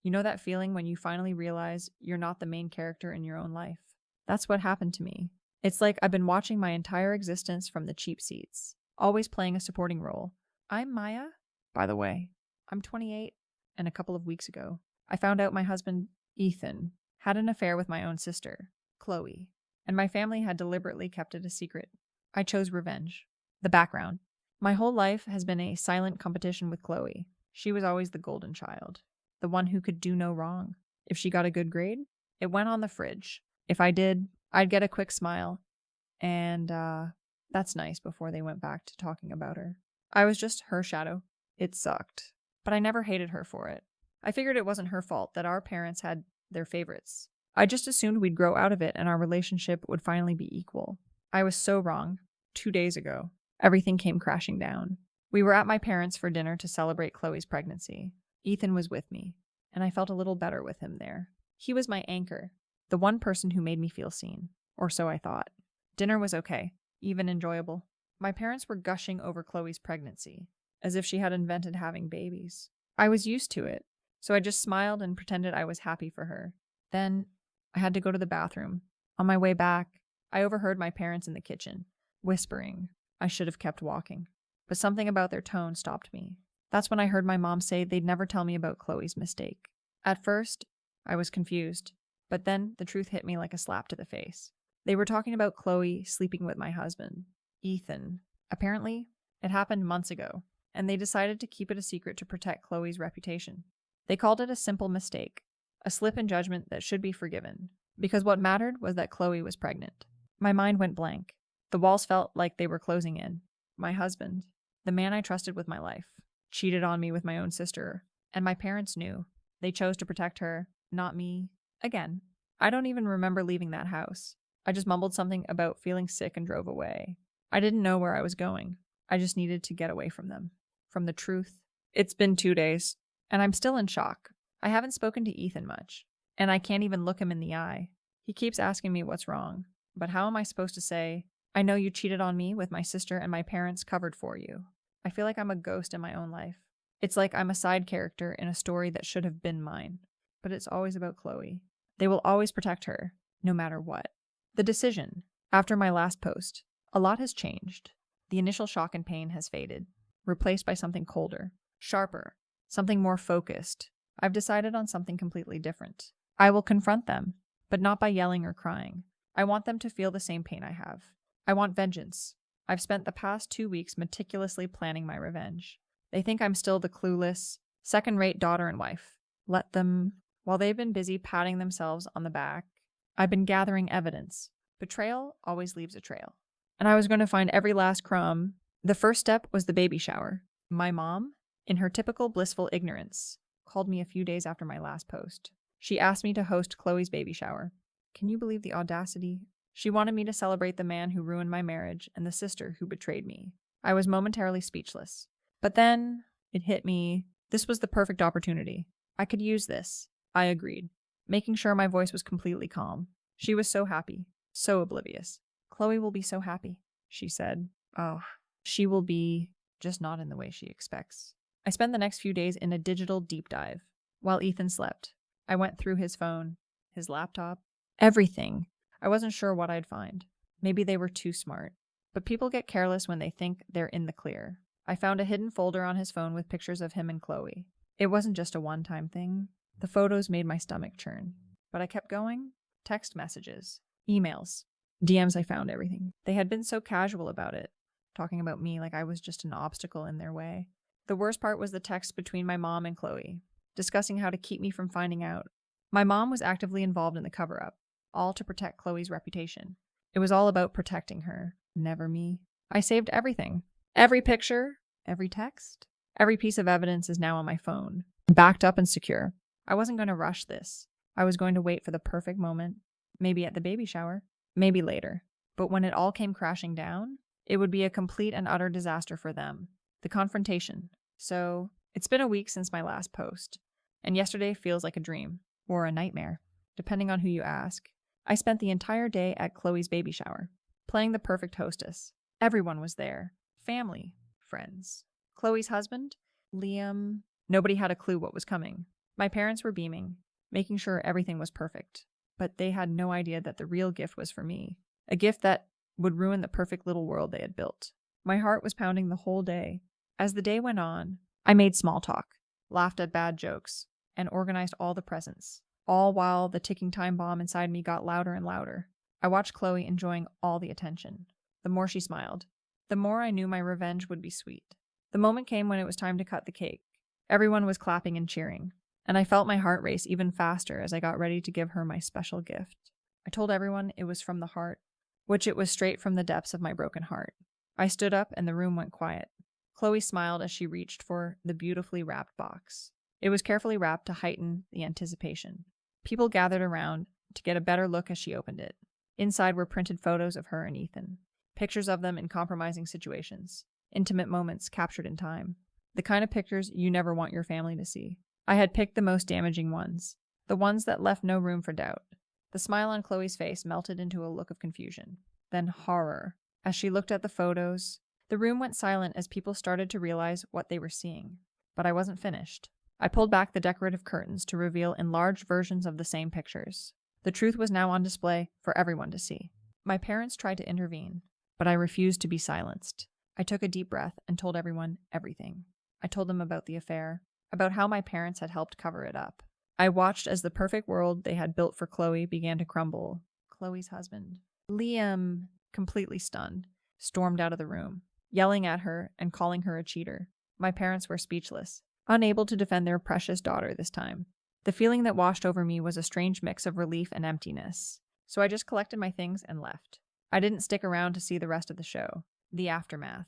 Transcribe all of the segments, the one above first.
You know that feeling when you finally realize you're not the main character in your own life? That's what happened to me. It's like I've been watching my entire existence from the cheap seats, always playing a supporting role. I'm Maya, by the way. I'm 28, and a couple of weeks ago, I found out my husband, Ethan, had an affair with my own sister, Chloe, and my family had deliberately kept it a secret. I chose revenge. The background. My whole life has been a silent competition with Chloe. She was always the golden child, the one who could do no wrong. If she got a good grade, it went on the fridge. If I did, I'd get a quick smile, and that's nice before they went back to talking about her. I was just her shadow. It sucked, but I never hated her for it. I figured it wasn't her fault that our parents had their favorites. I just assumed we'd grow out of it and our relationship would finally be equal. I was so wrong. 2 days ago, everything came crashing down. We were at my parents' for dinner to celebrate Chloe's pregnancy. Ethan was with me, and I felt a little better with him there. He was my anchor, the one person who made me feel seen, or so I thought. Dinner was okay, even enjoyable. My parents were gushing over Chloe's pregnancy, as if she had invented having babies. I was used to it, so I just smiled and pretended I was happy for her. Then, I had to go to the bathroom. On my way back, I overheard my parents in the kitchen, whispering. I should have kept walking, but something about their tone stopped me. That's when I heard my mom say they'd never tell me about Chloe's mistake. At first, I was confused, but then the truth hit me like a slap to the face. They were talking about Chloe sleeping with my husband, Ethan. Apparently, it happened months ago, and they decided to keep it a secret to protect Chloe's reputation. They called it a simple mistake, a slip in judgment that should be forgiven, because what mattered was that Chloe was pregnant. My mind went blank. The walls felt like they were closing in. My husband, the man I trusted with my life, cheated on me with my own sister, and my parents knew. They chose to protect her, not me. Again, I don't even remember leaving that house. I just mumbled something about feeling sick and drove away. I didn't know where I was going. I just needed to get away from them, from the truth. It's been 2 days, and I'm still in shock. I haven't spoken to Ethan much, and I can't even look him in the eye. He keeps asking me what's wrong, but how am I supposed to say, I know you cheated on me with my sister and my parents covered for you? I feel like I'm a ghost in my own life. It's like I'm a side character in a story that should have been mine. But it's always about Chloe. They will always protect her, no matter what. The decision, after my last post, a lot has changed. The initial shock and pain has faded, replaced by something colder, sharper, something more focused. I've decided on something completely different. I will confront them, but not by yelling or crying. I want them to feel the same pain I have. I want vengeance. I've spent the past 2 weeks meticulously planning my revenge. They think I'm still the clueless, second-rate daughter and wife. Let them. While they've been busy patting themselves on the back, I've been gathering evidence. Betrayal always leaves a trail. And I was going to find every last crumb. The first step was the baby shower. My mom, in her typical blissful ignorance, called me a few days after my last post. She asked me to host Chloe's baby shower. Can you believe the audacity? She wanted me to celebrate the man who ruined my marriage and the sister who betrayed me. I was momentarily speechless. But then it hit me. This was the perfect opportunity. I could use this. I agreed, making sure my voice was completely calm. She was so happy, so oblivious. Chloe will be so happy, she said. Oh, she will be, just not in the way she expects. I spent the next few days in a digital deep dive. While Ethan slept, I went through his phone, his laptop, everything. I wasn't sure what I'd find. Maybe they were too smart. But people get careless when they think they're in the clear. I found a hidden folder on his phone with pictures of him and Chloe. It wasn't just a one-time thing. The photos made my stomach churn. But I kept going. Text messages, emails, DMs. I found everything. They had been so casual about it, talking about me like I was just an obstacle in their way. The worst part was the text between my mom and Chloe, discussing how to keep me from finding out. My mom was actively involved in the cover-up, all to protect Chloe's reputation. It was all about protecting her, never me. I saved everything. Every picture, every text, every piece of evidence is now on my phone, backed up and secure. I wasn't going to rush this. I was going to wait for the perfect moment, maybe at the baby shower, maybe later. But when it all came crashing down, it would be a complete and utter disaster for them. The confrontation. So, it's been a week since my last post, and yesterday feels like a dream, or a nightmare, depending on who you ask. I spent the entire day at Chloe's baby shower, playing the perfect hostess. Everyone was there. Family, friends. Chloe's husband, Liam. Nobody had a clue what was coming. My parents were beaming, making sure everything was perfect, but they had no idea that the real gift was for me, a gift that would ruin the perfect little world they had built. My heart was pounding the whole day. As the day went on, I made small talk, laughed at bad jokes, and organized all the presents, all while the ticking time bomb inside me got louder and louder. I watched Chloe enjoying all the attention. The more she smiled, the more I knew my revenge would be sweet. The moment came when it was time to cut the cake. Everyone was clapping and cheering, and I felt my heart race even faster as I got ready to give her my special gift. I told everyone it was from the heart, which it was straight from the depths of my broken heart. I stood up and the room went quiet. Chloe smiled as she reached for the beautifully wrapped box. It was carefully wrapped to heighten the anticipation. People gathered around to get a better look as she opened it. Inside were printed photos of her and Ethan, pictures of them in compromising situations, intimate moments captured in time, the kind of pictures you never want your family to see. I had picked the most damaging ones, the ones that left no room for doubt. The smile on Chloe's face melted into a look of confusion, then horror. As she looked at the photos, the room went silent as people started to realize what they were seeing. But I wasn't finished. I pulled back the decorative curtains to reveal enlarged versions of the same pictures. The truth was now on display for everyone to see. My parents tried to intervene, but I refused to be silenced. I took a deep breath and told everyone everything. I told them about the affair, about how my parents had helped cover it up. I watched as the perfect world they had built for Chloe began to crumble. Chloe's husband, Liam, completely stunned, stormed out of the room, yelling at her and calling her a cheater. My parents were speechless, unable to defend their precious daughter this time. The feeling that washed over me was a strange mix of relief and emptiness. So I just collected my things and left. I didn't stick around to see the rest of the show, the aftermath.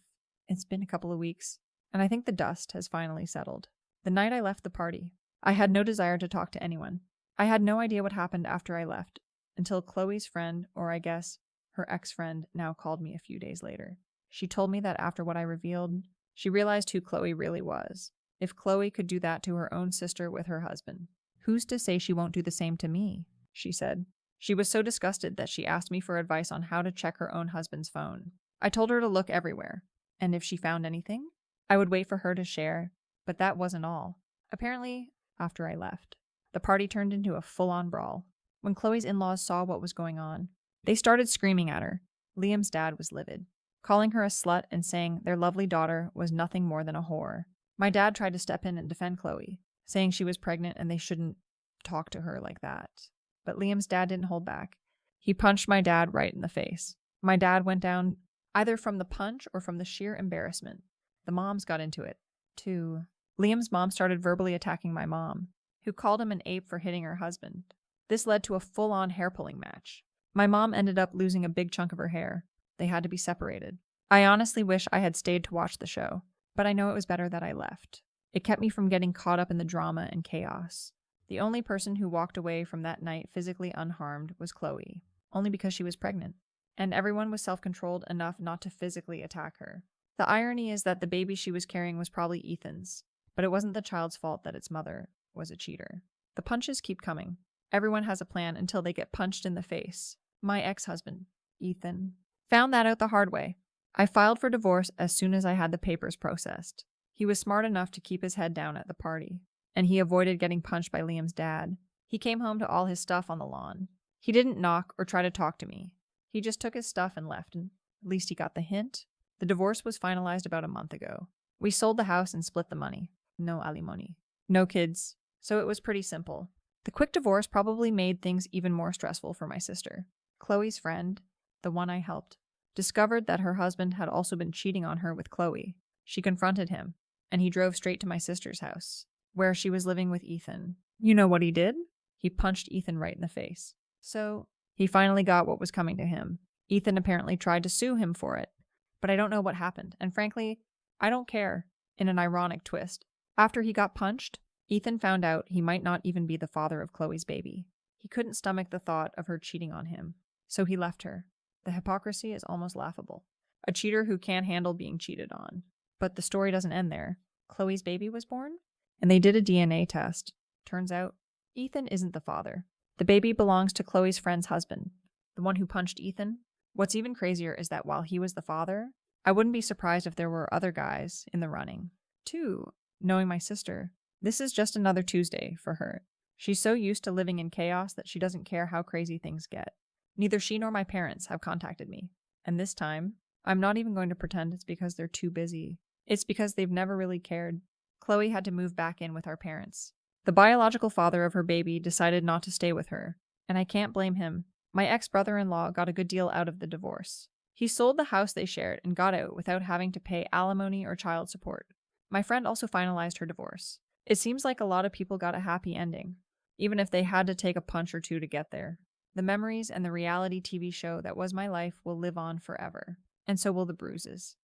It's been a couple of weeks, and I think the dust has finally settled. The night I left the party, I had no desire to talk to anyone. I had no idea what happened after I left, until Chloe's friend, or I guess her ex-friend, now called me a few days later. She told me that after what I revealed, she realized who Chloe really was. If Chloe could do that to her own sister with her husband, who's to say she won't do the same to me? She said. She was so disgusted that she asked me for advice on how to check her own husband's phone. I told her to look everywhere, and if she found anything, I would wait for her to share, but that wasn't all. Apparently, after I left, the party turned into a full-on brawl. When Chloe's in-laws saw what was going on, they started screaming at her. Liam's dad was livid, calling her a slut and saying their lovely daughter was nothing more than a whore. My dad tried to step in and defend Chloe, saying she was pregnant and they shouldn't talk to her like that. But Liam's dad didn't hold back. He punched my dad right in the face. My dad went down either from the punch or from the sheer embarrassment. The moms got into it, too. Liam's mom started verbally attacking my mom, who called him an ape for hitting her husband. This led to a full-on hair-pulling match. My mom ended up losing a big chunk of her hair. They had to be separated. I honestly wish I had stayed to watch the show, but I know it was better that I left. It kept me from getting caught up in the drama and chaos. The only person who walked away from that night physically unharmed was Chloe, only because she was pregnant, and everyone was self-controlled enough not to physically attack her. The irony is that the baby she was carrying was probably Ethan's, but it wasn't the child's fault that its mother was a cheater. The punches keep coming. Everyone has a plan until they get punched in the face. My ex-husband, Ethan, found that out the hard way. I filed for divorce as soon as I had the papers processed. He was smart enough to keep his head down at the party, and he avoided getting punched by Liam's dad. He came home to all his stuff on the lawn. He didn't knock or try to talk to me. He just took his stuff and left, and at least he got the hint. The divorce was finalized about a month ago. We sold the house and split the money. No alimony. No kids. So it was pretty simple. The quick divorce probably made things even more stressful for my sister. Chloe's friend, the one I helped, discovered that her husband had also been cheating on her with Chloe. She confronted him, and he drove straight to my sister's house, where she was living with Ethan. You know what he did? He punched Ethan right in the face. So, he finally got what was coming to him. Ethan apparently tried to sue him for it, but I don't know what happened, and frankly, I don't care, in an ironic twist. After he got punched, Ethan found out he might not even be the father of Chloe's baby. He couldn't stomach the thought of her cheating on him, so he left her. The hypocrisy is almost laughable. A cheater who can't handle being cheated on. But the story doesn't end there. Chloe's baby was born, and they did a DNA test. Turns out, Ethan isn't the father. The baby belongs to Chloe's friend's husband, the one who punched Ethan. What's even crazier is that while he was the father, I wouldn't be surprised if there were other guys in the running. Too, knowing my sister, This is just another Tuesday for her. She's so used to living in chaos that she doesn't care how crazy things get. Neither she nor my parents have contacted me. And this time, I'm not even going to pretend it's because they're too busy. It's because they've never really cared. Chloe had to move back in with our parents. The biological father of her baby decided not to stay with her, and I can't blame him. My ex-brother-in-law got a good deal out of the divorce. He sold the house they shared and got out without having to pay alimony or child support. My friend also finalized her divorce. It seems like a lot of people got a happy ending, even if they had to take a punch or two to get there. The memories and the reality TV show that was my life will live on forever, and so will the bruises.